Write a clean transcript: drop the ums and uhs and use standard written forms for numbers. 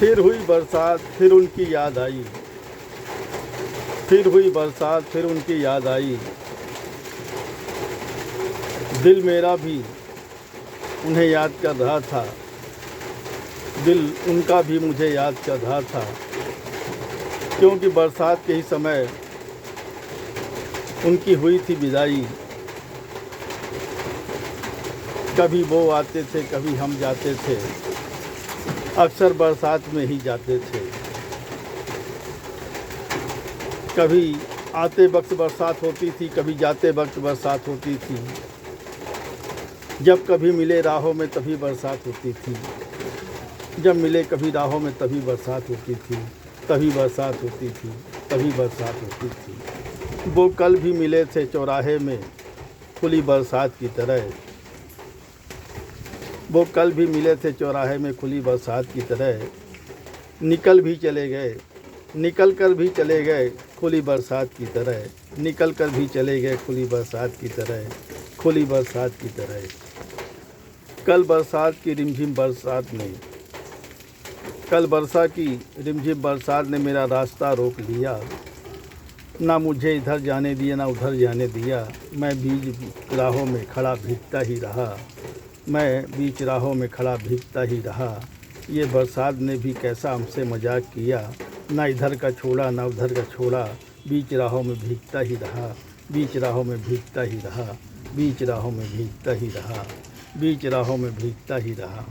फिर हुई बरसात, फिर उनकी याद आई। फिर हुई बरसात, फिर उनकी याद आई। दिल मेरा भी उन्हें याद कर रहा था। दिल उनका भी मुझे याद कर रहा था। क्योंकि बरसात के ही समय उनकी हुई थी विदाई। कभी वो आते थे, कभी हम जाते थे। अक्सर बरसात में ही जाते थे। कभी आते वक्त बरसात होती थी, कभी जाते वक्त बरसात होती थी। जब कभी मिले राहों में तभी बरसात होती थी। जब मिले कभी राहों में तभी बरसात होती थी। तभी बरसात होती थी, तभी बरसात होती थी। वो कल भी मिले थे चौराहे में खुली बरसात की तरह। वो कल भी मिले थे चौराहे में खुली बरसात की तरह। निकल भी चले गए, निकल कर भी चले गए खुली बरसात की तरह। निकल कर भी चले गए खुली बरसात की तरह, खुली बरसात की तरह। कल बरसात की रिमझिम बरसात ने कल बरसा की रिमझिम बरसात ने मेरा रास्ता रोक लिया। ना मुझे इधर जाने दिया, ना उधर जाने दिया। मैं बीच राहों में खड़ा भीगता ही रहा। मैं बीच राहों में खड़ा भीगता ही रहा। ये बरसात ने भी कैसा हमसे मजाक किया। ना इधर का छोड़ा, ना उधर का छोड़ा। बीच राहों में भीगता ही रहा। बीच राहों में भीगता ही रहा। बीच राहों में भीगता ही रहा। बीच राहों में भीगता ही रहा।